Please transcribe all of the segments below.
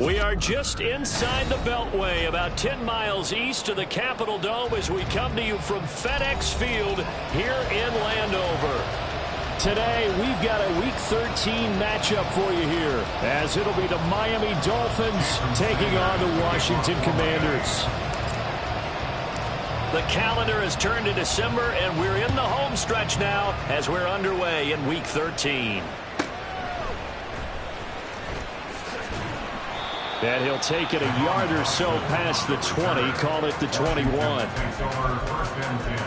We are just inside the Beltway, about 10 miles east of the Capitol Dome as we come to you from FedEx Field here in Landover. Today, we've got a Week 13 matchup for you here, as it'll be the Miami Dolphins taking on the Washington Commanders. The calendar has turned to December, and we're in the home stretch now as we're underway in Week 13. And he'll take it a yard or so past the 20, call it the 21. First and 10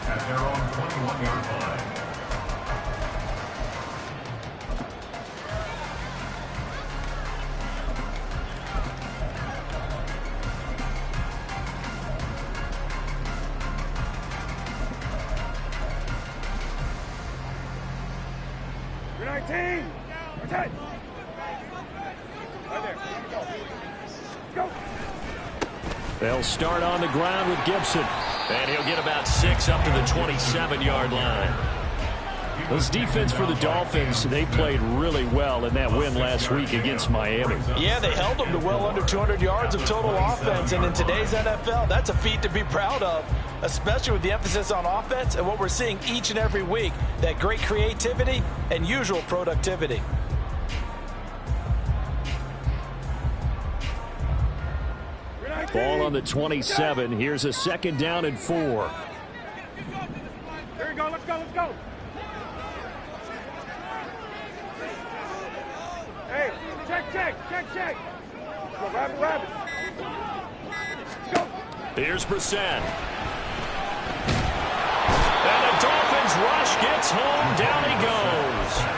at their own 21-yard line. They'll start on the ground with Gibson. And he'll get about 6 up to the 27-yard line. This defense for the Dolphins, they played really well in that win last week against Miami. Yeah, they held them to well under 200 yards of total offense. And in today's NFL, that's a feat to be proud of, especially with the emphasis on offense and what we're seeing each and every week, that great creativity and usual productivity. Ball on the 27. Here's a 2nd down and 4. Here we go. Let's go. Let's go. Hey, check. Go, rabbit. Let's go. Here's Brissett. And the Dolphins rush gets home. Down he goes.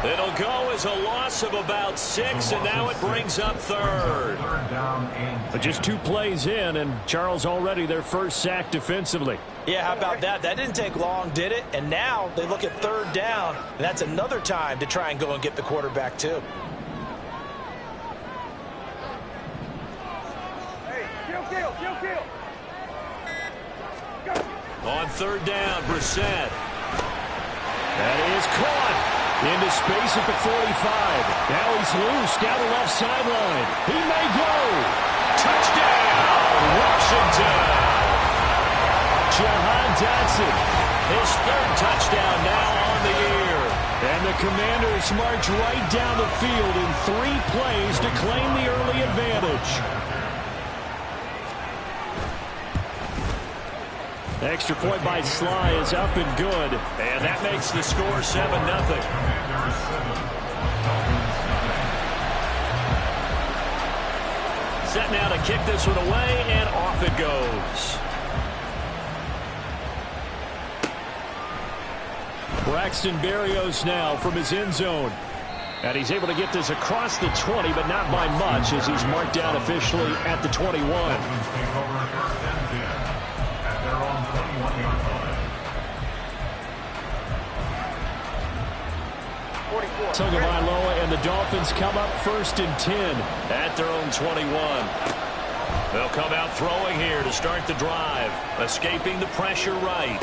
It'll go as a loss of about 6, and now it brings up 3rd. But just 2 plays in, and Charles already their first sack defensively. Yeah, how about that? That didn't take long, did it? And now they look at 3rd down, and that's another time to try and go and get the quarterback too. Hey, kill. Go. On 3rd down, Brissett. That is caught. Into space at the 45. Now he's loose down the left sideline. He may go. Touchdown, Washington. Jahan Dotson, his 3rd touchdown now on the year. And the Commanders march right down the field in 3 plays to claim the early advantage. The extra point by Sly is up and good. And that makes the score 7-0. Set now to kick this one away, and off it goes. Braxton Berrios now from his end zone. And he's able to get this across the 20, but not by much, as he's marked down officially at the 21. Tagovailoa and the Dolphins come up 1st and 10 at their own 21. They'll come out throwing here to start the drive, escaping the pressure right.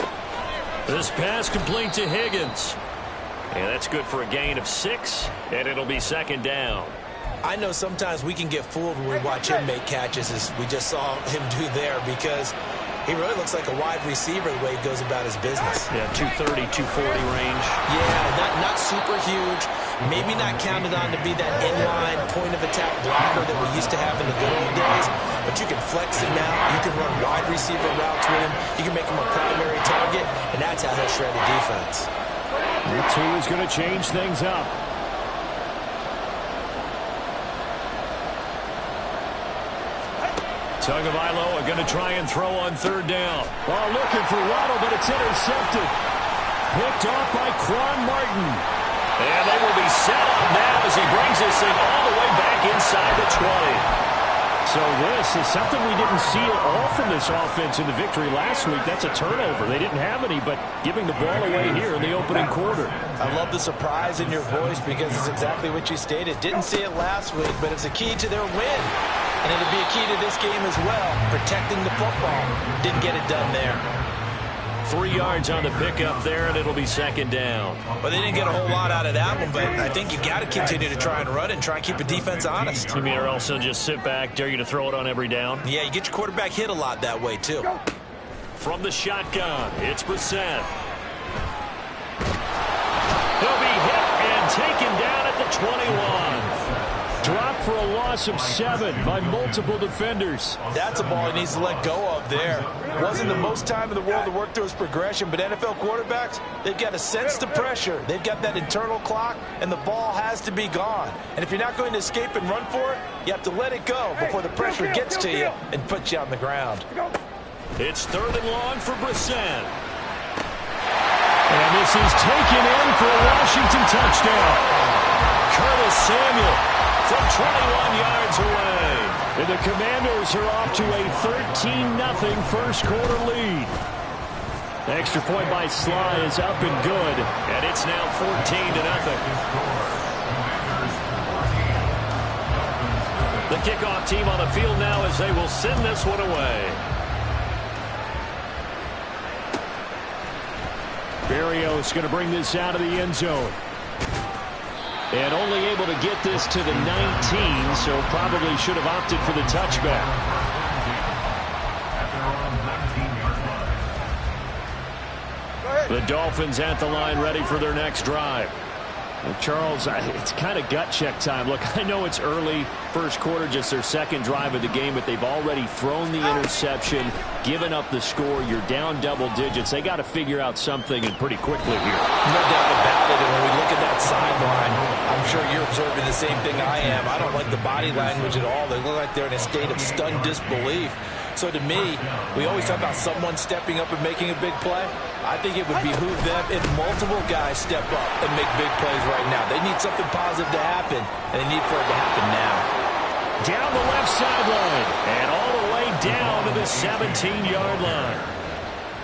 This pass complete to Higgins. And that's good for a gain of 6, and it'll be 2nd down. I know sometimes we can get fooled when we watch him make catches, as we just saw him do there, because he really looks like a wide receiver the way he goes about his business. Yeah, 230, 240 range. Yeah, not super huge. Maybe not counted on to be that inline point-of-attack blocker that we used to have in the good old days. But you can flex him out. You can run wide receiver routes with him. You can make him a primary target, and that's how he'll shred the defense. That's who is going to change things up. Tagovailoa going to try and throw on 3rd down. Oh, looking for Waddle, but it's intercepted. Picked off by Quan Martin. And they will be set up now as he brings this thing all the way back inside the 20. So this is something we didn't see at all from this offense in the victory last week. That's a turnover. They didn't have any, but giving the ball away here in the opening quarter. I love the surprise in your voice, because it's exactly what you stated. Didn't see it last week, but it's a key to their win. And it'll be a key to this game as well, protecting the football. Didn't get it done there. 3 yards on the pickup there, and it'll be second down. Well, they didn't get a whole lot out of that one, but I think you got to continue to try and run and try and keep a defense honest. You mean, or also just sit back, dare you to throw it on every down? Yeah, you get your quarterback hit a lot that way, too. From the shotgun, it's Brissett. He'll be hit and taken down at the 21. Dropped for a loss of 7 by multiple defenders. That's a ball he needs to let go of there. Wasn't the most time in the world to work through his progression, but NFL quarterbacks, they've got to sense the pressure. They've got that internal clock, and the ball has to be gone. And if you're not going to escape and run for it, you have to let it go before the pressure gets to you and puts you on the ground. It's 3rd and long for Brissett. And this is taken in for a Washington touchdown. Curtis Samuel from 21 yards away. And the Commanders are off to a 13-0 first quarter lead. The extra point by Sly is up and good, and it's now 14-0. The kickoff team on the field now as they will send this one away. Berrios going to bring this out of the end zone. And only able to get this to the 19, so probably should have opted for the touchback. The Dolphins at the line ready for their next drive. Well, Charles, it's kind of gut check time. Look, I know it's early, first quarter, just their second drive of the game, but they've already thrown the interception, given up the score. You're down double digits. They got to figure out something, and pretty quickly here. No doubt about it, and when we look at that sideline, I'm sure you're observing the same thing I am. I don't like the body language at all. They look like they're in a state of stunned disbelief. So to me, we always talk about someone stepping up and making a big play. I think it would behoove them if multiple guys step up and make big plays right now. They need something positive to happen, and they need for it to happen now. Down the left sideline, and all the way down to the 17-yard line.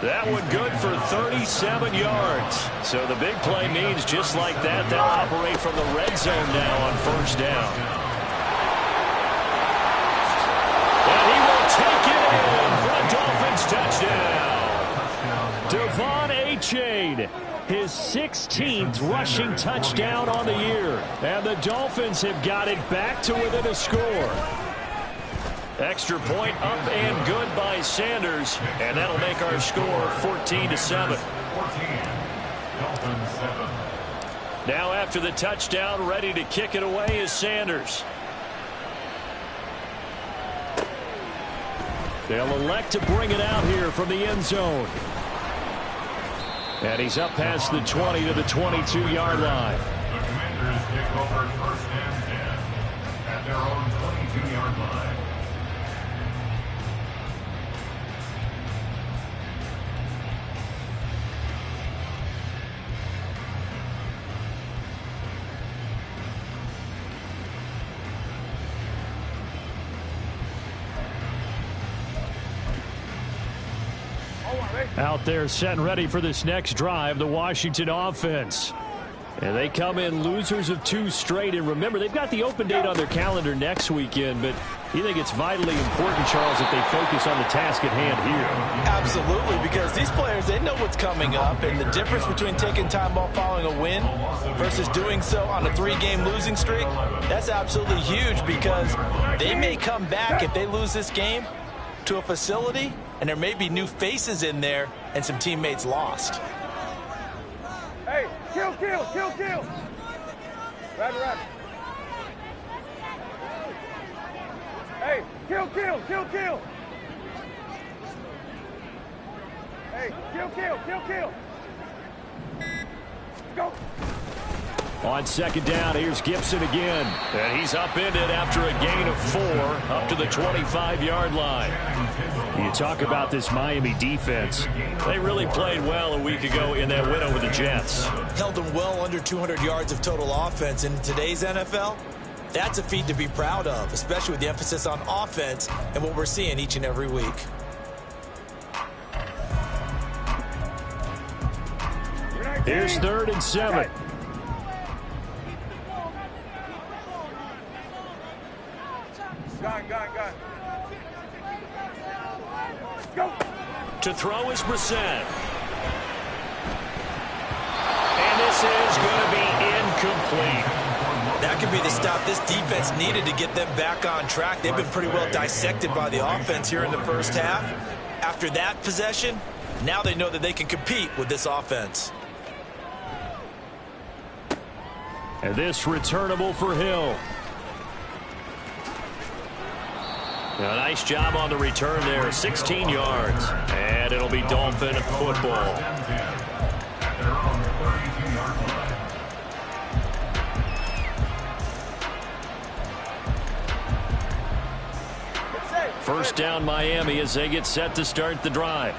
That one good for 37 yards. So the big play means just like that, they'll operate from the red zone now on first down. And he will take it in for a Dolphins touchdown. Devon Achane, his 16th rushing touchdown on the year. And the Dolphins have got it back to within a score. Extra point up and good by Sanders. And that'll make our score 14-7. Now after the touchdown, ready to kick it away is Sanders. They'll elect to bring it out here from the end zone. And he's up past the 20 to the 22-yard line. The Commanders take over 1st and 10 at their own 22-yard line. Out there set and ready for this next drive, the Washington offense. And they come in losers of 2 straight. And remember, they've got the open date on their calendar next weekend, but you think it's vitally important, Charles, that they focus on the task at hand here? Absolutely, because these players, they know what's coming up, and the difference between taking time off following a win versus doing so on a 3-game losing streak, that's absolutely huge, because they may come back if they lose this game to a facility, and there may be new faces in there and some teammates lost. Hey, kill, kill, kill, kill. Rabbit, rabbit. Hey, kill, kill, kill, kill. Hey, kill, kill, kill, kill. Go. On second down, here's Gibson again. And he's upended after a gain of 4 up to the 25-yard line. You talk about this Miami defense. They really played well a week ago in that win over the Jets. Held them well under 200 yards of total offense. And in today's NFL, that's a feat to be proud of, especially with the emphasis on offense and what we're seeing each and every week. Here's 3rd and 7. Gun. Go. To throw is Brissett. This is going to be incomplete. That could be the stop this defense needed to get them back on track. They've been pretty well dissected by the offense here in the first half. After that possession, now they know that they can compete with this offense. And this returnable for Hill. A nice job on the return there, 16 yards. And it'll be Dolphin football. First down Miami as they get set to start the drive.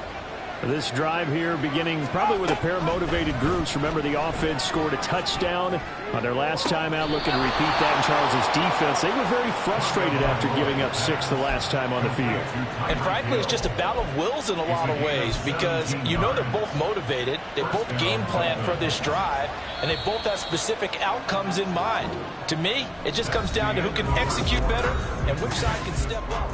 This drive here beginning probably with a pair of motivated groups. Remember, the offense scored a touchdown on their last time out, looking to repeat that in Charles' defense. They were very frustrated after giving up 6 the last time on the field. And frankly, it's just a battle of wills in a lot of ways, because you know they're both motivated, they both game plan for this drive, and they both have specific outcomes in mind. To me, it just comes down to who can execute better and which side can step up.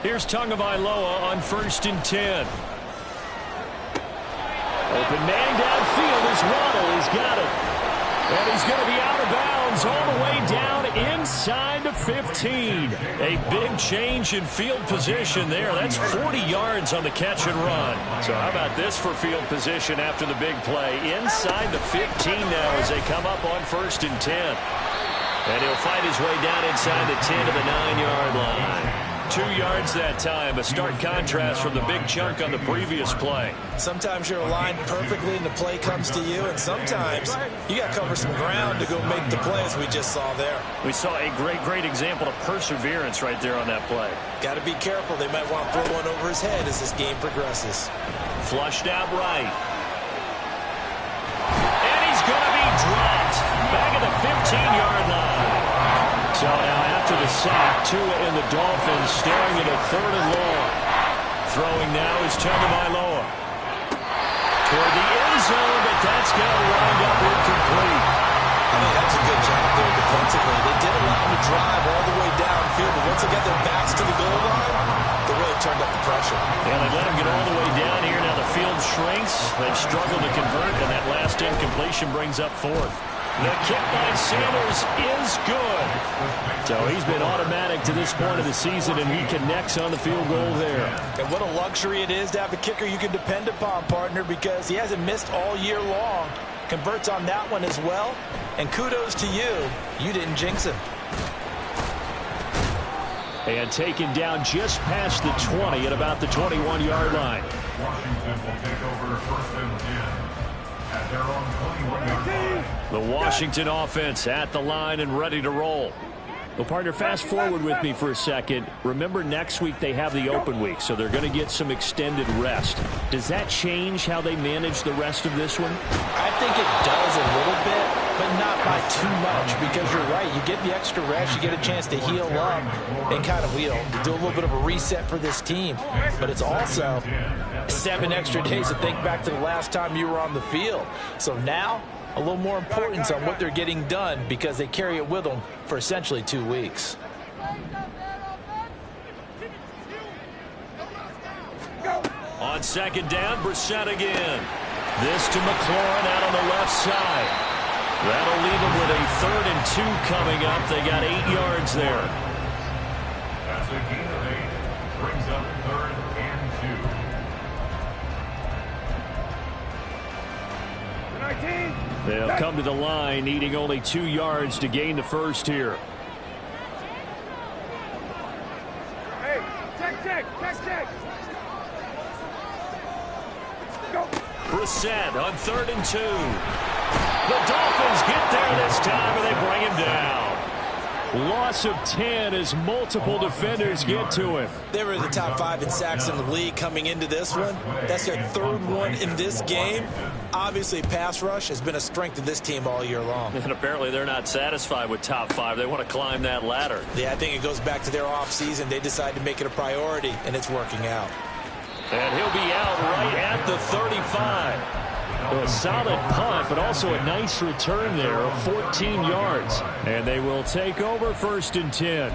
Here's Tagovailoa on 1st and 10. Open man downfield is Waddle. He's got it. And he's going to be out of bounds all the way down inside the 15. A big change in field position there. That's 40 yards on the catch and run. So how about this for field position after the big play? Inside the 15 now as they come up on 1st and 10. And he'll fight his way down inside the 10 to the 9-yard line. 2 yards that time, a stark contrast from the big chunk on the previous play. Sometimes you're aligned perfectly and the play comes to you, and sometimes you got to cover some ground to go make the play, as we just saw there. We saw a great example of perseverance right there on that play. Got to be careful. They might want to throw one over his head as this game progresses. Flushed out right. And he's going to be dropped back at the 15-yard line. So now after the sack, Tua and the Dolphins staring at a 3rd and long. Throwing now is Tagovailoa. Toward the end zone, but that's going to wind up incomplete. I mean, that's a good job there defensively. They did allow him to drive all the way downfield, but once they got their backs to the goal line, they really turned up the pressure. Yeah, they let him get all the way down here. Now the field shrinks. They've struggled to convert, and that last incompletion brings up 4th. The kick by Sanders is good. So he's been automatic to this point of the season, and he connects on the field goal there. And what a luxury it is to have a kicker you can depend upon, partner, because he hasn't missed all year long. Converts on that one as well. And kudos to you. You didn't jinx him. And taken down just past the 20 at about the 21-yard line. Washington will take over 1st and 10 at their own 21-yard line. The Washington offense at the line and ready to roll. Well, partner, fast forward with me for a second. Remember, next week they have the open week, so they're going to get some extended rest. Does that change how they manage the rest of this one? I think it does a little bit, but not by too much, because you're right. You get the extra rest, you get a chance to heal up and kind of do a little bit of a reset for this team. But it's also 7 extra days to think back to the last time you were on the field. So now, a little more importance on what they're getting done, because they carry it with them for essentially 2 weeks. On 2nd down, Brissett again. This to McLaurin out on the left side. That'll leave them with a 3rd and 2 coming up. They got 8 yards there. That's a gain of 8. Brings up 3rd and 2. They'll come to the line, needing only 2 yards to gain the first here. Hey, check. Go. Brissett on 3rd and 2. The Dolphins get there this time, and they bring him down. Loss of 10 as multiple defenders get to him. They were the top 5 in sacks in the league coming into this one. That's their 3rd one in this game. Obviously, pass rush has been a strength of this team all year long. And apparently they're not satisfied with top 5. They want to climb that ladder. Yeah, I think it goes back to their offseason. They decided to make it a priority, and it's working out. And he'll be out right at the 35. A solid punt, but also a nice return there of 14 yards. And they will take over 1st and 10.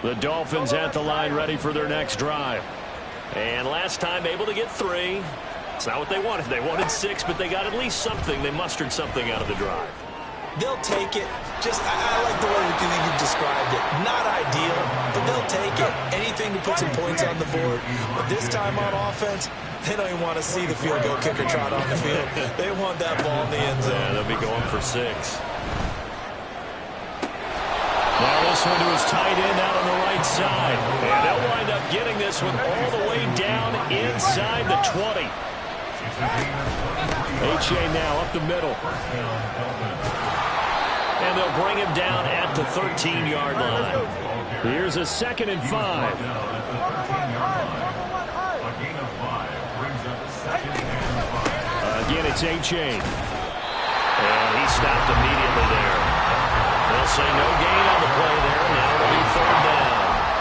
The Dolphins at the line ready for their next drive. And last time able to get 3. It's not what they wanted. They wanted 6, but they got at least something. They mustered something out of the drive. They'll take it. I like the way you've described it. Not ideal, but they'll take it. Anything to put some points on the board. But this time on offense, they don't even want to see the field goal kicker trot on the field. They want that ball in the end zone. Yeah, they'll be going for 6. Now this one to his tight end out on the right side. And they'll wind up getting this one all the way down inside the 20. H.A. now up the middle. And they'll bring him down at the 13-yard line. Here's a 2nd and 5. Again, it's H.A. And he stopped immediately there. They'll say no gain on the play there. Now it'll be 3rd down.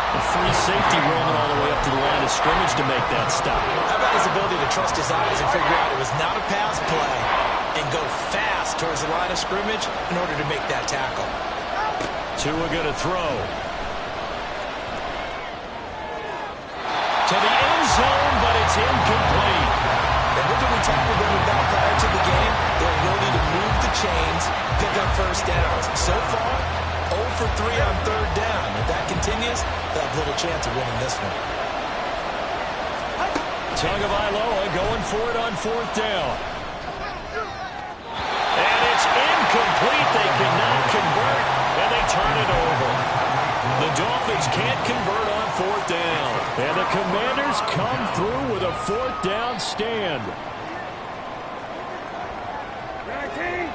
A free safety roaming all the way up to the line of scrimmage to make that stop. How about his ability to trust his eyes and figure out it was not a pass play and go fast towards the line of scrimmage in order to make that tackle. Tua going to throw. To the end zone, but it's incomplete. And what did we talk with them about prior to the game? Their ability to move the chains, pick up 1st downs. So far, 0 for 3 on 3rd down. If that continues, they'll have little chance of winning this one. Tagovailoa going for it on 4th down. And it's incomplete. They cannot convert, and they turn it over. The Dolphins can't convert on 4th down. And the Commanders come through with a 4th down stand.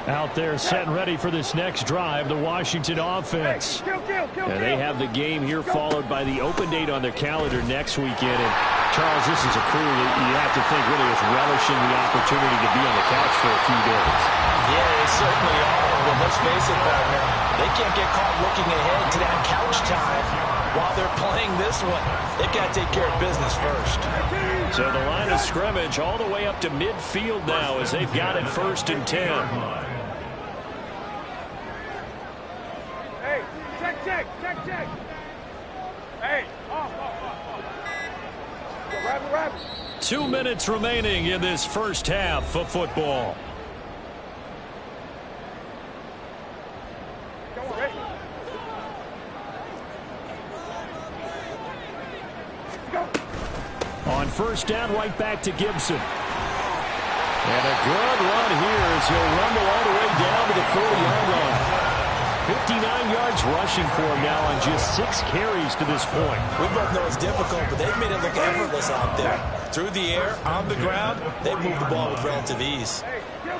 Out there set and ready for this next drive, the Washington offense. And they have the game here followed by the open date on their calendar next weekend. And Charles, this is a crew that you have to think really is relishing the opportunity to be on the couch for a few days. Yeah, they certainly are. But let's face it, partner, they can't get caught looking ahead to that couch time while they're playing this one. They've got to take care of business first. So the line of scrimmage all the way up to midfield now as they've got it 1st and 10. Hey, check. Hey, off. Go, rabbit. 2 minutes remaining in this first half of football. On 1st down, right back to Gibson. And a good run here as he'll rumble all the way down to the 40-yard line. 59 yards rushing for him now on just 6 carries to this point. We both know it's difficult, but they've made it look effortless out there. Through the air, on the ground, they've moved the ball with relative ease. Hey, kill.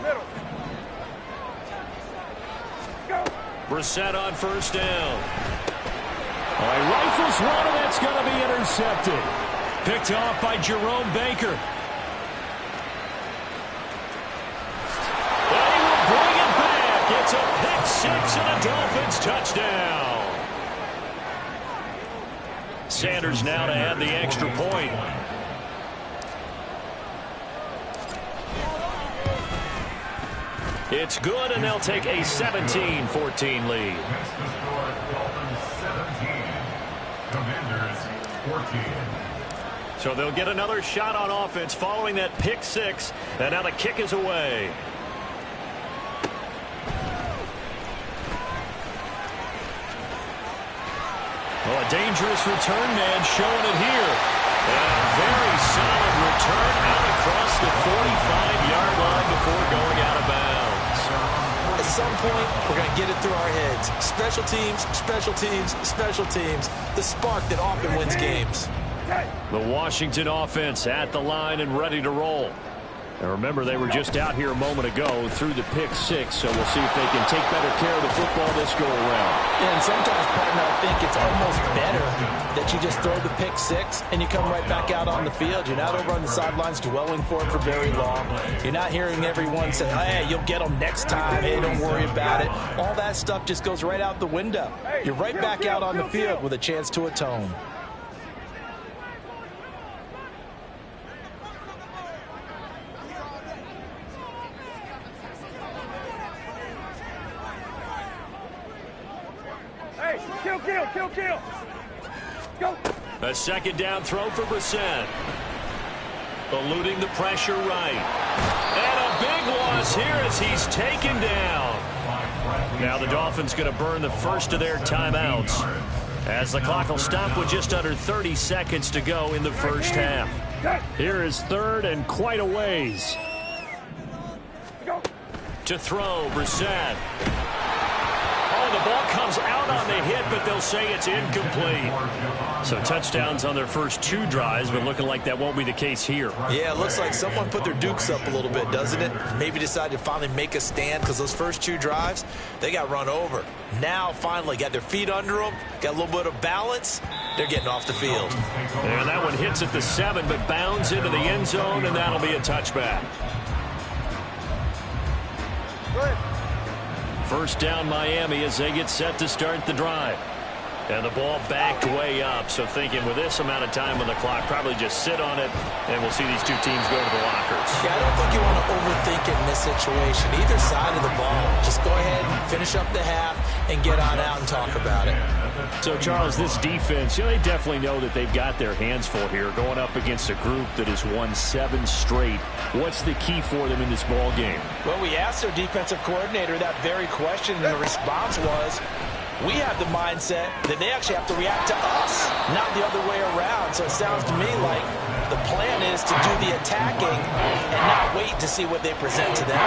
Middle. Go. Brissett on 1st down. He rifles one, and that's going to be intercepted. Picked off by Jerome Baker. They will bring it back. It's a pick 6 and a Dolphins touchdown. Sanders now to add the extra point. It's good, and they'll take a 17-14 lead. So they'll get another shot on offense following that pick 6, and now the kick is away. Well, a dangerous return man showing it here. And a very solid return out across the 45-yard line before going out of bounds. At some point, we're going to get it through our heads. Special teams. The spark that often wins games. The Washington offense at the line and ready to roll. And remember, they were just out here a moment ago through the pick six, so we'll see if they can take better care of the football this go around. Yeah, and sometimes, partner, I think it's almost better that you just throw the pick six and you come right back out on the field. You're not over on the sidelines dwelling for it for very long. You're not hearing everyone say, hey, you'll get them next time. Hey, don't worry about it. All that stuff just goes right out the window. You're right back out on the field with a chance to atone. Kill. Go. A second down throw for Brissett. Eluding the pressure right. And a big loss here as he's taken down. Now the Dolphins going to burn the first of their timeouts as the clock will stop with just under 30 seconds to go in the first half. Here is third and quite a ways. To throw, Brissett. The ball comes out on the hit, but they'll say it's incomplete. So touchdowns on their first two drives, but looking like that won't be the case here. Yeah, it looks like someone put their dukes up a little bit, doesn't it? Maybe decided to finally make a stand because those first two drives, they got run over. Now, finally, got their feet under them, got a little bit of balance. They're getting off the field. And that one hits at the 7, but bounds into the end zone, and that'll be a touchback. Good. First down Miami as they get set to start the drive. And the ball backed way up, so thinking with this amount of time on the clock, probably just sit on it, and we'll see these two teams go to the lockers. Yeah, I don't think you want to overthink it in this situation. Either side of the ball, just go ahead and finish up the half and get on out and talk about it. So, Charles, this defense, they definitely know that they've got their hands full here, going up against a group that has won 7 straight. What's the key for them in this ball game? Well, we asked their defensive coordinator that very question, and the response was, we have the mindset that they actually have to react to us, not the other way around. So it sounds to me like the plan is to do the attacking and not wait to see what they present to them.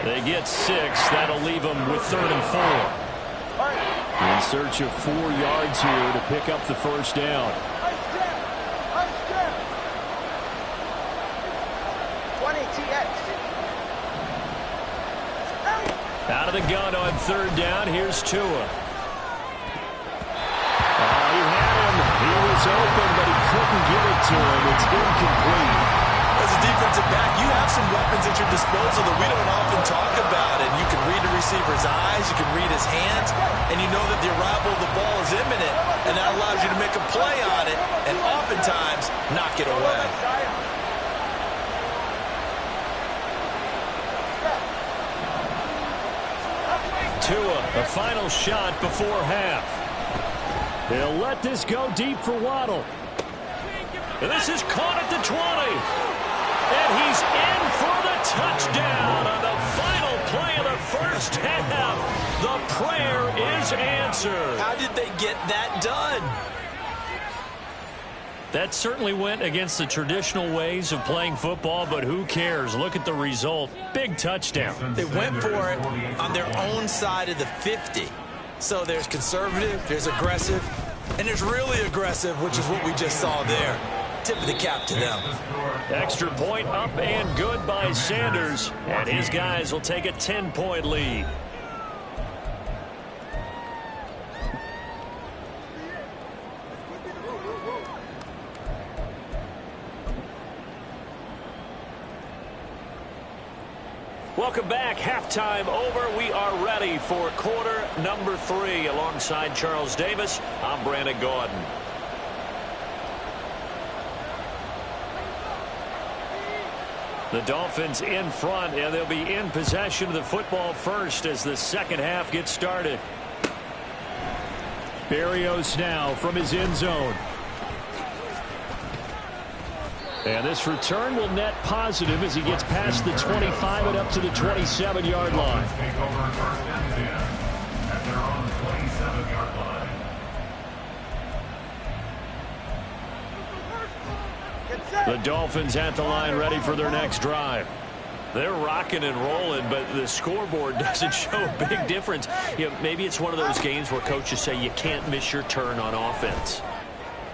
They get 6. That'll leave them with 3rd and 4. In search of 4 yards here to pick up the first down. 20 TX. Out of the gun on 3rd down. Here's Tua. He had him. He was open, but he couldn't get it to him. It's incomplete. As a defensive back, you have some weapons at your disposal that we don't often talk about. And you can read the receiver's eyes, you can read his hands, and you know that the arrival of the ball is imminent. And that allows you to make a play on it and oftentimes knock it away. Tua, a final shot before half. He'll let this go deep for Waddle. And this is caught at the 20. And he's in for the touchdown on the final play of the first half. The prayer is answered. How did they get that done? That certainly went against the traditional ways of playing football, but who cares? Look at the result. Big touchdown. They went for it on their own side of the 50. So there's conservative, there's aggressive, and there's really aggressive, which is what we just saw there. Tip of the cap to them. Extra point up and good by Sanders, and his guys will take a 10-point lead. Welcome back. Halftime over. We are ready for quarter number 3. Alongside Charles Davis, I'm Brandon Gordon. The Dolphins in front, and they'll be in possession of the football first as the second half gets started. Berrios now from his end zone. And this return will net positive as he gets past the 25 and up to the 27-yard line. Take over first and 10 at their own 27-yard line. The Dolphins at the line ready for their next drive. They're rocking and rolling, but the scoreboard doesn't show a big difference. Maybe it's one of those games where coaches say you can't miss your turn on offense.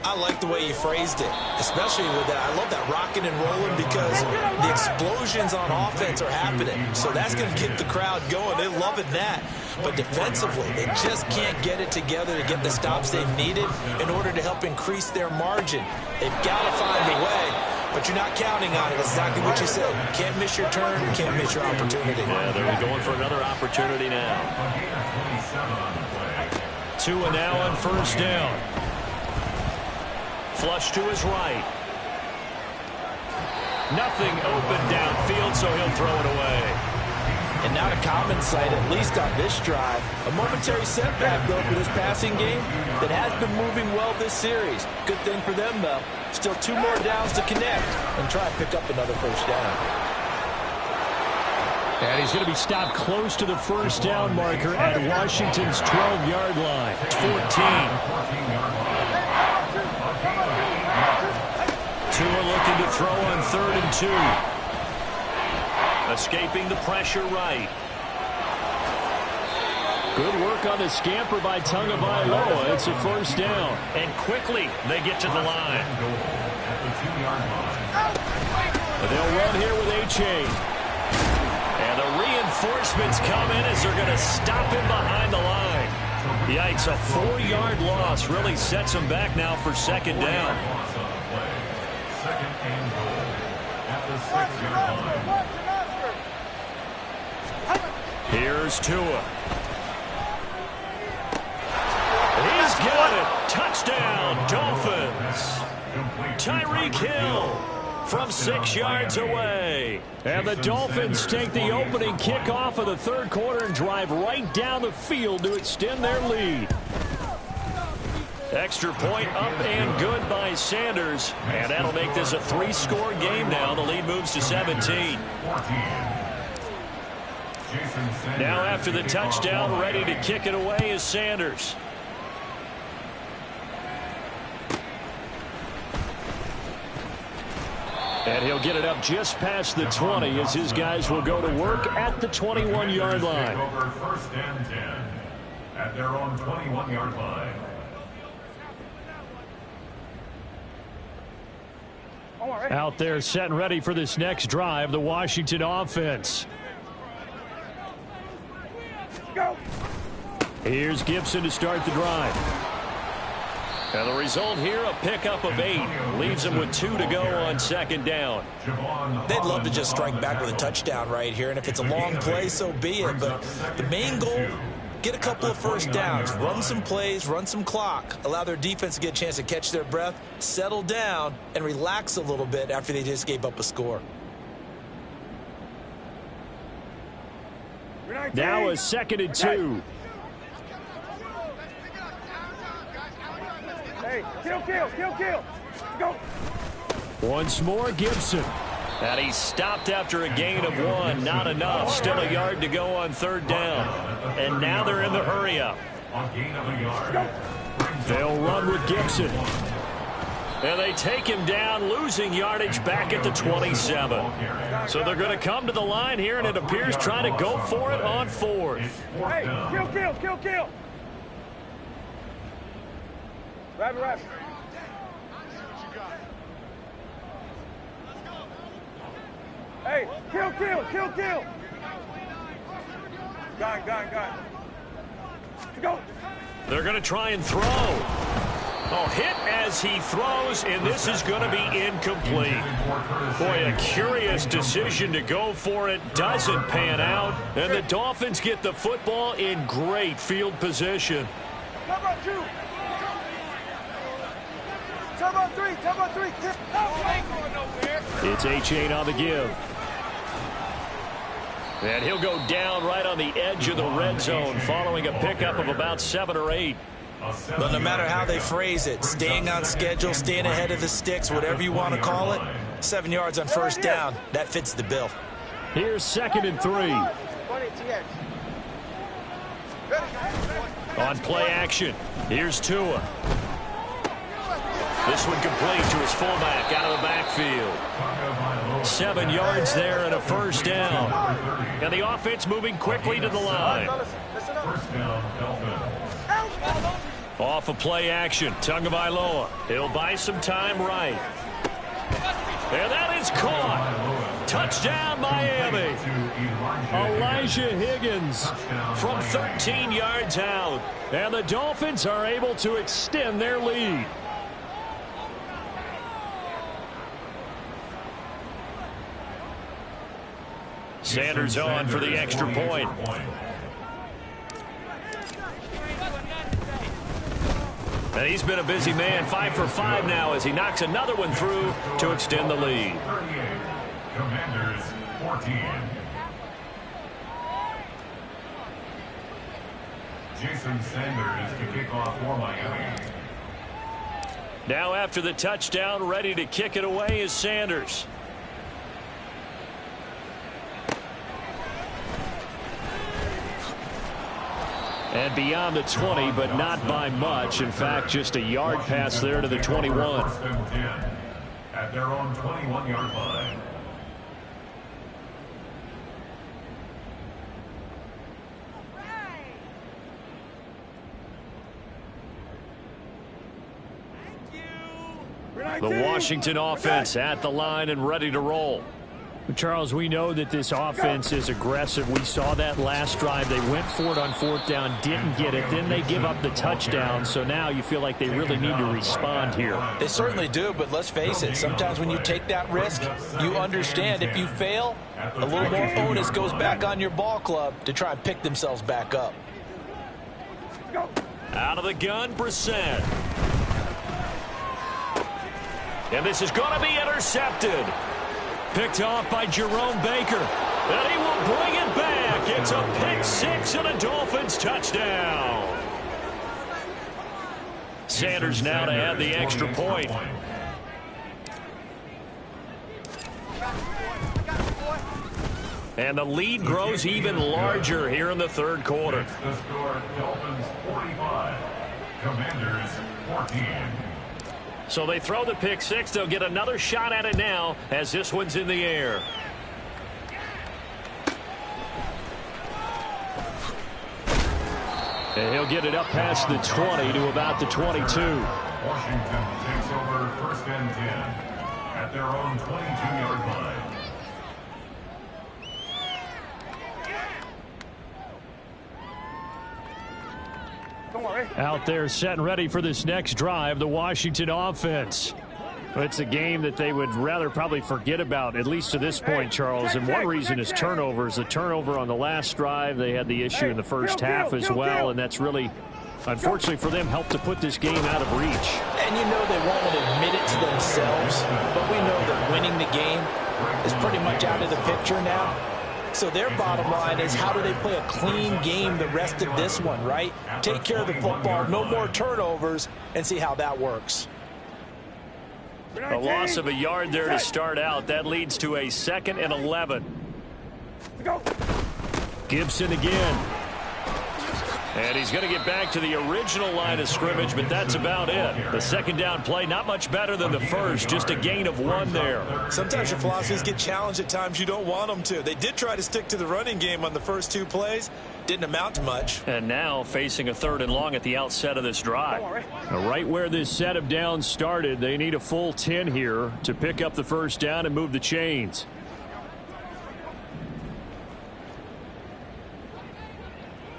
I like the way you phrased it, especially with that. I love that rocking and rolling because the explosions on offense are happening. So that's going to get the crowd going. They're loving that. But defensively, they just can't get it together to get the stops they've needed in order to help increase their margin. They've got to find a way, but you're not counting on it. That's exactly what you said. Can't miss your turn, can't miss your opportunity. Yeah, they're going for another opportunity now. Tua now on first down. Flush to his right. Nothing open downfield, so he'll throw it away. And not a common sight, at least on this drive. A momentary setback, though, for this passing game that has been moving well this series. Good thing for them, though. Still 2 more downs to connect and try and pick up another first down. And he's going to be stopped close to the first down marker at Washington's 12-yard line. It's 14. Tua looking to throw on 3rd and 2. Escaping the pressure right. Good work on the scamper by Tagovailoa. It's a first down. And quickly they get to the line. They'll run here with A-Chain. And the reinforcements come in as they're going to stop him behind the line. Yikes, a 4-yard loss really sets him back now for 2nd down. Here's Tua. He's got it. Touchdown, Dolphins. Tyreek Hill from 6 yards away. And the Dolphins take the opening kickoff of the 3rd quarter and drive right down the field to extend their lead. Extra point up and good by Sanders. And that'll make this a 3-score game now. The lead moves to 17. Now after the touchdown, ready to kick it away is Sanders. And he'll get it up just past the 20 as his guys will go to work at the 21-yard line. First and 10 at their own 21-yard line. Out there set and ready for this next drive, the Washington offense. Here's Gibson to start the drive. And the result here, a pickup of 8. Leaves them with 2 to go on 2nd down. They'd love to just strike back with a touchdown right here, and if it's a long play, so be it. But the main goal, get a couple of first downs, run some plays, run some clock, allow their defense to get a chance to catch their breath, settle down, and relax a little bit after they just gave up a score. Now a 2nd and 2. Hey, kill. Go. Once more, Gibson. And he's stopped after a gain of 1. Not enough. Still a yard to go on 3rd down. And now they're in the hurry-up. They'll run with Gibson. And they take him down, losing yardage back at the 27. So they're going to come to the line here, and it appears trying to go for it on 4th. Hey, kill. Rabbit. Hey, kill. Gone. Go. They're going to try and throw. Oh, hit as he throws, and this is going to be incomplete. Boy, a curious decision to go for it. Doesn't pan out, and the Dolphins get the football in great field position. Come on, 2. Come on, 3. It's A-Chain on the give. And he'll go down right on the edge of the red zone following a pickup of about 7 or 8. But no matter how they phrase it, staying on schedule, staying ahead of the sticks, whatever you want to call it, 7 yards on first down, that fits the bill. Here's 2nd and 3. On play action, here's Tua. This one complete to his fullback out of the backfield. 7 yards there and a first down. And the offense moving quickly to the line. Off of play action, Tagovailoa. He'll buy some time right. And that is caught. Touchdown, Miami. Elijah Higgins from 13 yards out. And the Dolphins are able to extend their lead. Sanders on for the extra point. And he's been a busy man, 5 for 5 now as he knocks another one through to extend the lead. 38, Commanders 14. Jason Sanders to kick off for Miami. Now after the touchdown, ready to kick it away is Sanders. And beyond the 20, but not by much. In fact, just a yard pass there to the 21. First and 10 at their own 21-yard line. The Washington offense at the line and ready to roll. Charles, we know that this offense is aggressive. We saw that last drive. They went for it on 4th down, didn't get it. Then they give up the touchdown. So now you feel like they really need to respond here. They certainly do, but let's face it. Sometimes when you take that risk, you understand if you fail, a little more onus goes back on your ball club to try and pick themselves back up. Out of the gun, Brissett. And this is going to be intercepted. Picked off by Jerome Baker. And he will bring it back. It's a pick 6 and a Dolphins touchdown. Sanders now to add the extra point. And the lead grows even larger here in the 3rd quarter. The score, Dolphins 45, Commanders 14. So they throw the pick 6. They'll get another shot at it now as this one's in the air. And he'll get it up past the 20 to about the 22. Washington takes over 1st and 10 at their own 22-yard line. Out there set and ready for this next drive, the Washington offense. It's a game that they would rather probably forget about, at least to this point, Charles. And one reason is turnovers. The turnover on the last drive, they had the issue in the first half as well, and that's really, unfortunately for them, helped to put this game out of reach. And you know they won't admit it to themselves, but we know that winning the game is pretty much out of the picture now. So their bottom line is, how do they play a clean game the rest of this one, right? Take care of the football, no more turnovers, and see how that works. A loss of a yard there to start out. That leads to a 2nd and 11. Gibson again. And he's going to get back to the original line of scrimmage, but that's about it. The 2nd down play, not much better than the first, just a gain of 1 there. Sometimes your philosophies get challenged at times you don't want them to. They did try to stick to the running game on the first 2 plays. Didn't amount to much. And now facing a 3rd and long at the outset of this drive. Right where this set of downs started, they need a full 10 here to pick up the 1st down and move the chains.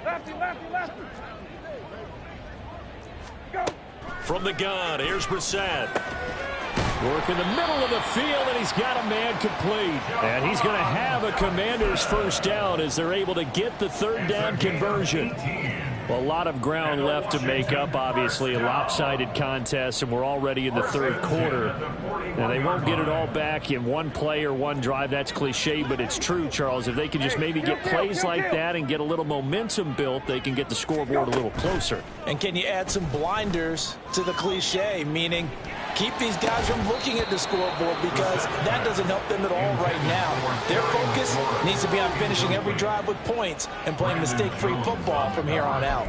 Lefty, lefty, lefty. Go. From the gun, here's Brissett. Work in the middle of the field, and he's got a man complete. And he's going to have a Commander's 1st down as they're able to get the 3rd down conversion. Well, a lot of ground left to make up, obviously. A lopsided contest, and we're already in the 3rd quarter. Now, they won't get it all back in one play or one drive. That's cliche, but it's true, Charles. If they can just maybe get plays like that and get a little momentum built, they can get the scoreboard a little closer. And can you add some blinders to the cliche, meaning keep these guys from looking at the scoreboard, because that doesn't help them at all right now. Their focus needs to be on finishing every drive with points and playing mistake-free football from here on out.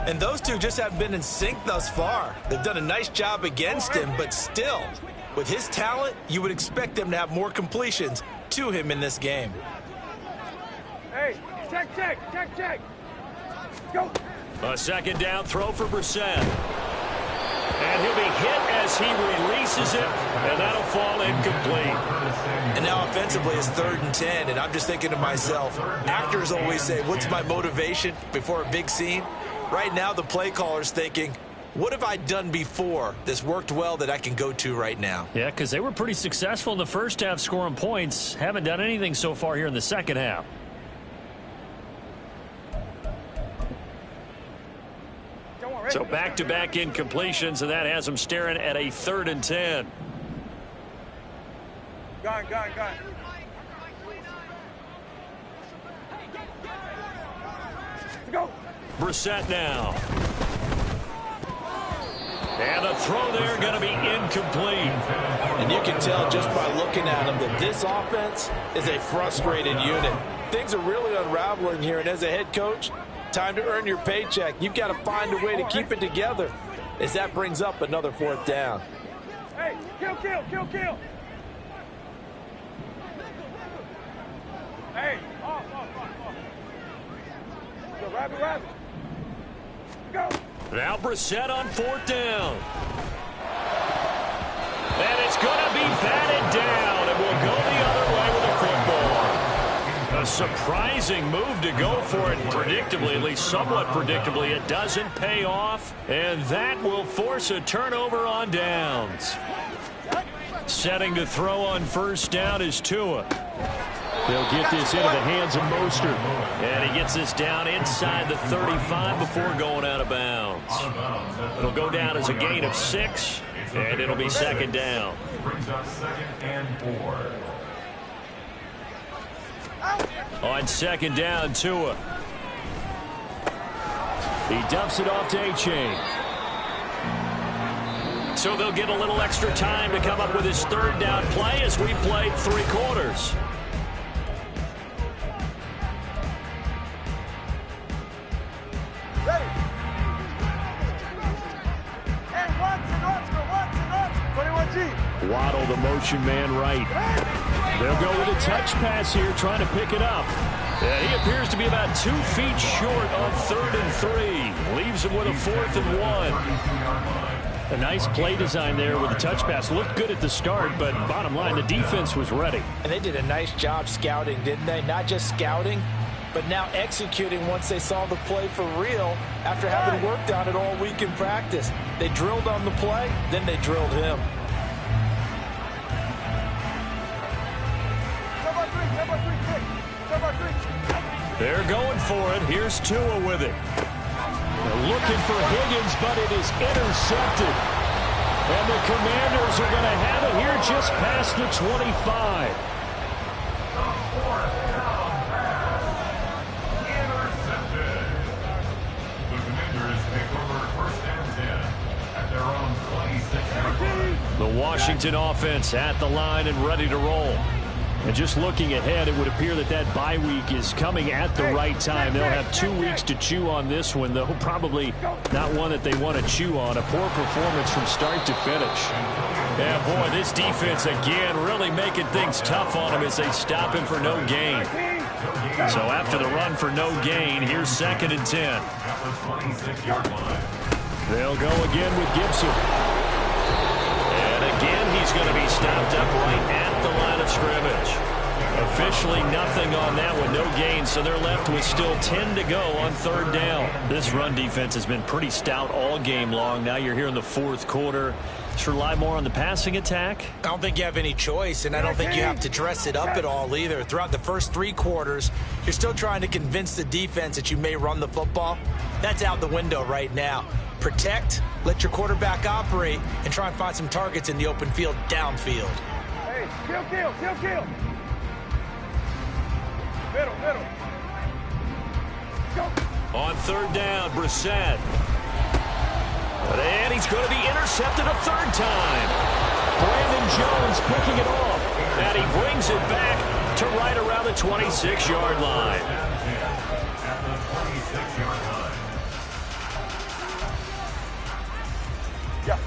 And those two just haven't been in sync thus far. They've done a nice job against him, but still, with his talent, you would expect them to have more completions to him in this game. Hey, check, check, check, check. Go. A second down throw for Brissett. And he'll be hit as he releases it, and that'll fall incomplete. And now offensively it's 3rd and 10, and I'm just thinking to myself, actors always say, what's my motivation before a big scene? Right now the play caller's thinking, what have I done before that's worked well that I can go to right now? Yeah, because they were pretty successful in the first half scoring points. Haven't done anything so far here in the second half. So back-to-back incompletions, and that has them staring at a 3rd and 10. Gun. Go. Brissett now. And the throw there going to be incomplete. And you can tell just by looking at them that this offense is a frustrated unit. Things are really unraveling here, and as a head coach, time to earn your paycheck. You've got to find a way to keep it together as that brings up another 4th down. Hey, kill. Hey, off. Go, rabbit. Go. Now Brissett on 4th down. And it's going to be batted down, and we'll go the other way with the football. A surprising move to go for it, predictably, at least somewhat predictably. It doesn't pay off, and that will force a turnover on downs. Setting to throw on 1st down is Tua. They'll get this into the hands of Mostert. And he gets this down inside the 35 before going out of bounds. It'll go down as a gain of 6, and it'll be 2nd down. Brings up 2nd and 4. On 2nd down, Tua. He dumps it off to A-Chain. So they'll get a little extra time to come up with his 3rd down play as we played 3 quarters. Ready. Hey, watch, 21G. Waddle, the motion man, right. They'll go with a touch pass here, trying to pick it up. Yeah, he appears to be about 2 feet short on 3rd and 3. Leaves him with a 4th and 1. A nice play design there with the touch pass. Looked good at the start, but bottom line, the defense was ready. And they did a nice job scouting, didn't they? Not just scouting, but now executing once they saw the play for real after having worked on it all week in practice. They drilled on the play, then they drilled him. They're going for it. Here's Tua with it. They're looking for Higgins, but it is intercepted. And the Commanders are going to have it here just past the 25. Intercepted. The Commanders take over 1st and 10 at their own 26-yard line. The Washington offense at the line and ready to roll. And just looking ahead, it would appear that that bye week is coming at the right time. They'll have 2 weeks to chew on this one, though probably not one that they want to chew on. A poor performance from start to finish. Yeah, boy, this defense again really making things tough on him as they stop him for no gain. So after the run for no gain, here's 2nd and 10. At the 26-yard line. They'll go again with Gibson. And again, he's going to be stopped up right at the line of scrimmage. Officially nothing on that one, no gain, so they're left with still 10 to go on 3rd down. This run defense has been pretty stout all game long. Now you're here in the 4th quarter. Should rely more on the passing attack? I don't think you have any choice, and I don't think you have to dress it up at all either. Throughout the first 3 quarters, you're still trying to convince the defense that you may run the football. That's out the window right now. Protect, let your quarterback operate, and try and find some targets in the open field downfield. Hey, kill. Middle. Go. On 3rd down, Brissett. And he's going to be intercepted a 3rd time. Brandon Jones picking it off. And he brings it back to right around the 26-yard line. At the 26-yard line. Yeah.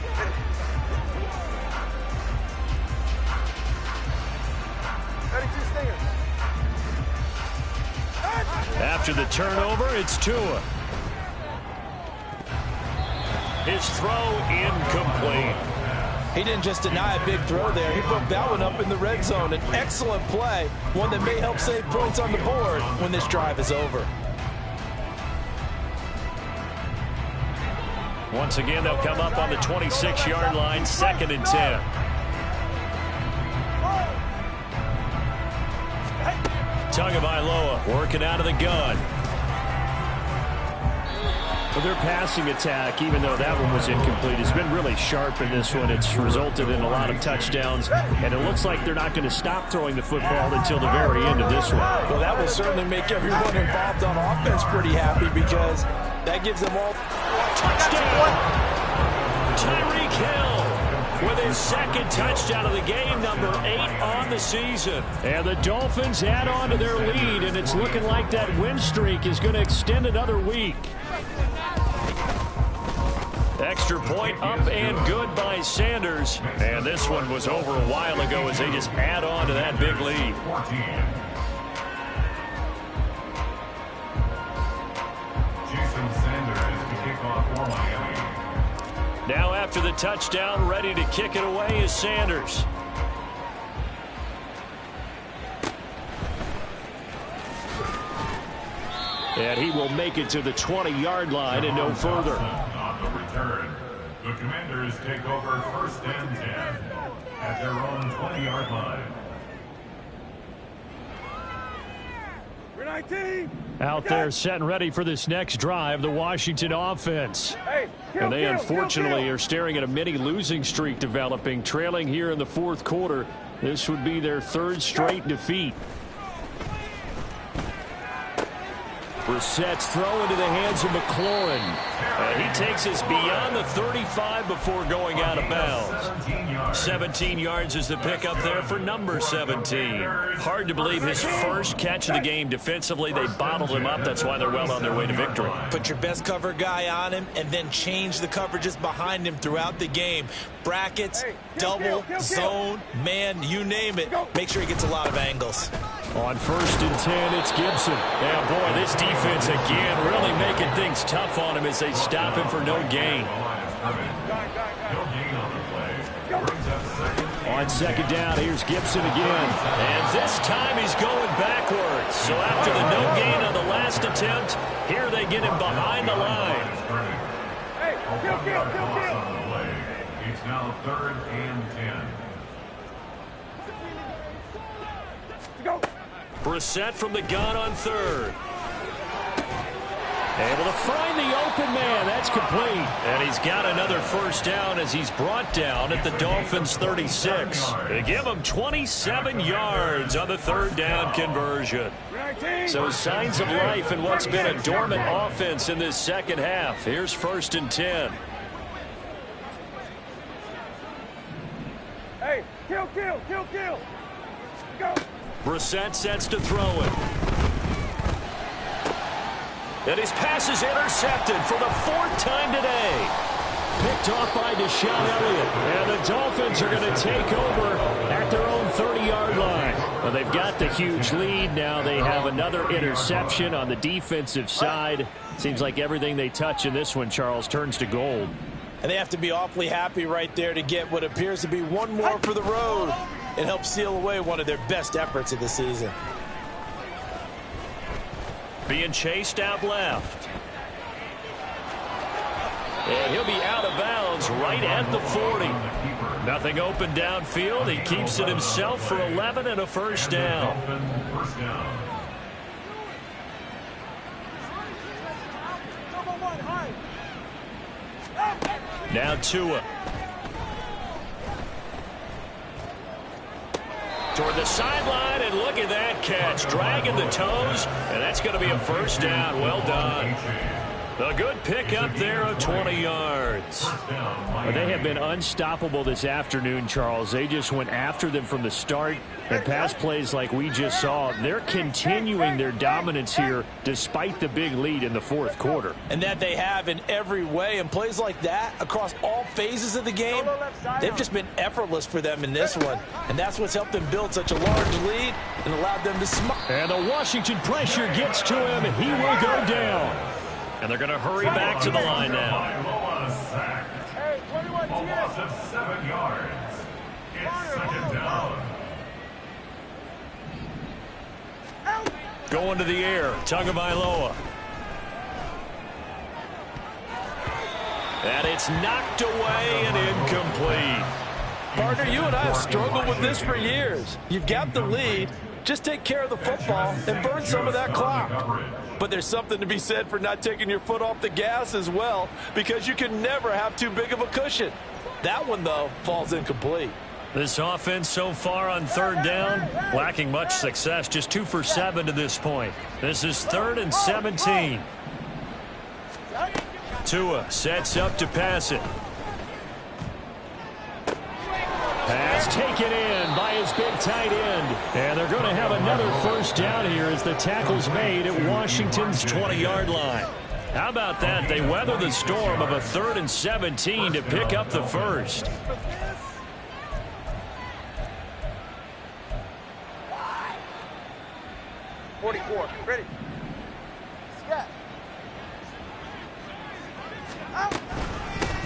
After the turnover, it's Tua. His throw incomplete. He didn't just deny a big throw there. He broke that one up in the red zone. An excellent play, one that may help save points on the board when this drive is over. Once again, they'll come up on the 26-yard line, 2nd and 10. Tagovailoa working out of the gun. Well, their passing attack, even though that one was incomplete, has been really sharp in this one. It's resulted in a lot of touchdowns, and it looks like they're not going to stop throwing the football until the very end of this one. Well, that will certainly make everyone involved on offense pretty happy because that gives them all. Touchdown! Tyreek Hill with his 2nd touchdown of the game, number 8 on the season. And the Dolphins add on to their lead, and it's looking like that win streak is going to extend another week. Extra point up and good by Sanders. And this one was over a while ago as they just add on to that big lead. Now after the touchdown, ready to kick it away is Sanders. And he will make it to the 20-yard line and no further. On the return, the Commanders take over 1st and 10 at their own 20-yard line. We're 19. Out there set and ready for this next drive, the Washington offense. And they unfortunately are staring at a mini losing streak developing, trailing here in the 4th quarter. This would be their 3rd straight defeat. Brissett's throw into the hands of McLaurin. And he takes us beyond the 35 before going out of bounds. 17 yards is the pickup there for number 17. Hard to believe his first catch of the game defensively. They bottled him up. That's why they're well on their way to victory. Put your best cover guy on him and then change the coverages behind him throughout the game. Brackets, double, zone, man, you name it. Make sure he gets a lot of angles. On 1st and 10, it's Gibson. Yeah, boy, this defense again really making things tough on him as they stop him for no gain. On 2nd down, here's Gibson again. And this time he's going backwards. So after the no gain on the last attempt, here they get him behind the line. It's now 3rd and 10. Go. Brissett from the gun on 3rd. Able to find the open man. That's complete. And he's got another 1st down as he's brought down at the Dolphins' 36. They give him 27 yards on the 3rd down conversion. So signs of life in what's been a dormant offense in this 2nd half. Here's 1st and 10. Hey, kill. Go. Brissett sets to throw it. And his pass is intercepted for the 4th time today. Picked off by Deshaun Elliott. And the Dolphins are going to take over at their own 30-yard line. Well, they've got the huge lead. Now they have another interception on the defensive side. Seems like everything they touch in this one, Charles, turns to gold. And they have to be awfully happy right there to get what appears to be one more for the road and help seal away one of their best efforts of the season. Being chased out left. And he'll be out of bounds right at the 40. Nothing open downfield. He keeps it himself for 11 and a 1st down. Now Tua. Toward the sideline, and look at that catch. Dragging the toes, and that's going to be a 1st down. Well done. A good pickup there of 20 yards. Well, they have been unstoppable this afternoon, Charles. They just went after them from the start. And pass plays like we just saw, they're continuing their dominance here despite the big lead in the 4th quarter. And that they have in every way. And plays like that across all phases of the game, they've just been effortless for them in this one. And that's what's helped them build such a large lead and allowed them to smile. And the Washington pressure gets to him, and he will go down. And they're going to hurry back to the line now. going to the air. Tagovailoa. And it's knocked away and incomplete. Partner, you and I have struggled with this for years. You've got the lead. Just take care of the football and burn some of that clock. But there's something to be said for not taking your foot off the gas as well, because you can never have too big of a cushion. That one, though, falls incomplete. This offense so far on third down, lacking much success, just 2 for 7 to this point. This is 3rd and 17. Tua sets up to pass it. Pass taken in by his big tight end. And they're going to have another first down here as the tackle's made at Washington's 20-yard line. How about that? They weather the storm of a 3rd and 17 to pick up the first. Ready. Snap.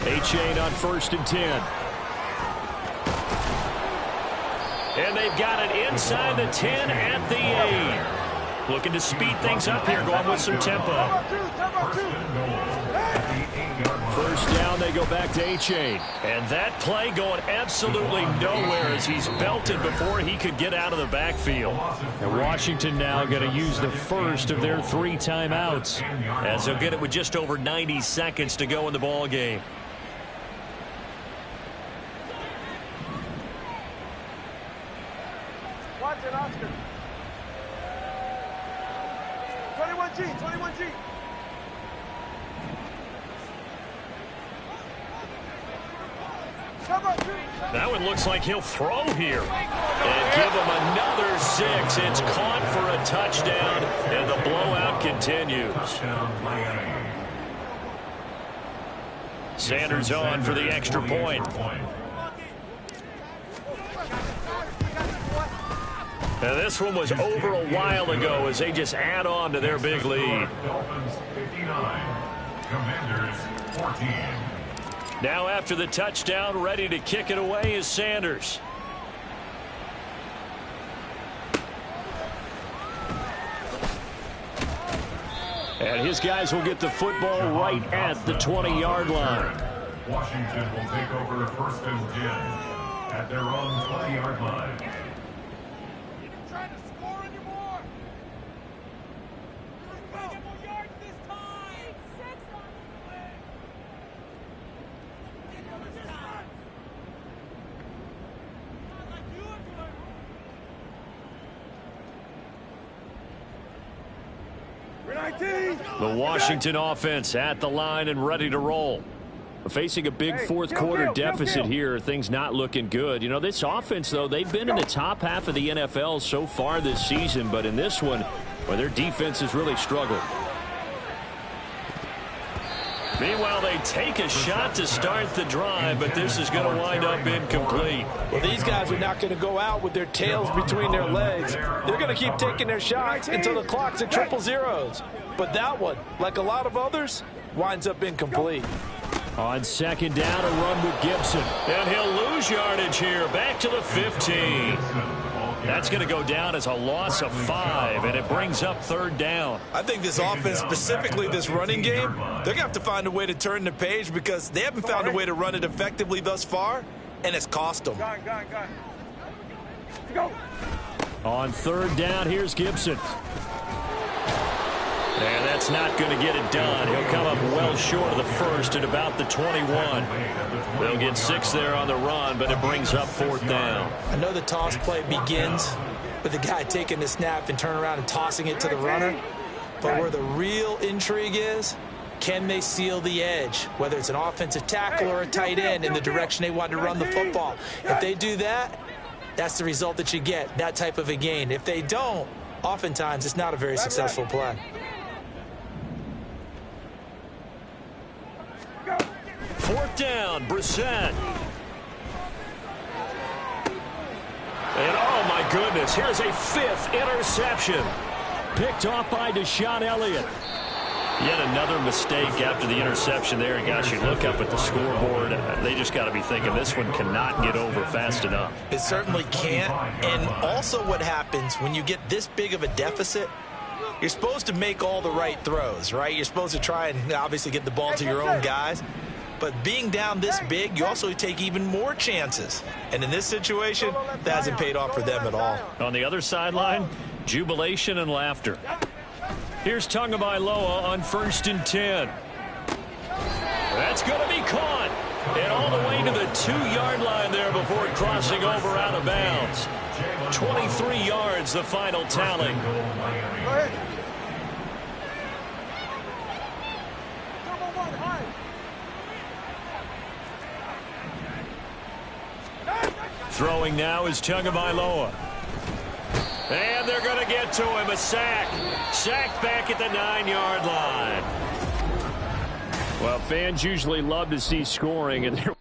A-Chain on 1st and 10. And they've got it inside the 10 at the 8. Looking to speed things up here, going with some tempo. First down, they go back to A-Chain. And that play going absolutely nowhere as he's belted before he could get out of the backfield. And Washington now going to use the first of their 3 timeouts, as they'll get it with just over 90 seconds to go in the ball game. Watson, Oscar. 21G, 21G. That one looks like he'll throw here. And give him another 6. It's caught for a touchdown, and the blowout continues. Sanders on for the extra point. Now this one was over a while ago as they just add on to their big lead. Dolphins 59, Commanders 14. Now after the touchdown, ready to kick it away is Sanders. And his guys will get the football right at the 20-yard line. Washington will take over 1st and 10 at their own 20-yard line. Trying to score anymore. Get more yards this time. 6 on this way. Not like you are doing. The Washington offense at the line and ready to roll. Facing a big fourth quarter deficit here, things not looking good. You know, this offense, though, they've been in the top half of the NFL so far this season, but in this one, well, their defense has really struggled. Meanwhile, they take a shot to start the drive, but this is going to wind up incomplete. Well, these guys are not going to go out with their tails between their legs. They're going to keep taking their shots until the clock's at 000. But that one, like a lot of others, winds up incomplete. On 2nd down, a run with Gibson. And he'll lose yardage here, back to the 15. That's going to go down as a loss of 5, and it brings up 3rd down. I think this offense, specifically this running game, they're going to have to find a way to turn the page because they haven't found a way to run it effectively thus far, and it's cost them. Go. On 3rd down, here's Gibson. And that's not going to get it done. He'll come up well short of the first at about the 21. They'll get 6 there on the run, but it brings up 4th down. I know the toss play begins with the guy taking the snap and turn around and tossing it to the runner. But where the real intrigue is, can they seal the edge, whether it's an offensive tackle or a tight end in the direction they want to run the football? If they do that, that's the result that you get, that type of a gain. If they don't, oftentimes it's not a very successful play. Fourth down, Brissett. And oh my goodness, here's a 5th interception. Picked off by Deshaun Elliott. Yet another mistake after the interception there. And gosh, you look up at the scoreboard, they just got to be thinking this one cannot get over fast enough. It certainly can't. And also what happens when you get this big of a deficit, you're supposed to make all the right throws, right? You're supposed to try and obviously get the ball to your own guys. But being down this big, you also take even more chances. And in this situation, that hasn't paid off for them at all. On the other sideline, jubilation and laughter. Here's Tagovailoa on 1st and 10. That's going to be caught. And all the way to the 2-yard line there before crossing over out of bounds. 23 yards, the final tally. Throwing now is Tagovailoa. And they're going to get to him. A sack. Sacked back at the 9-yard line. Well, fans usually love to see scoring, and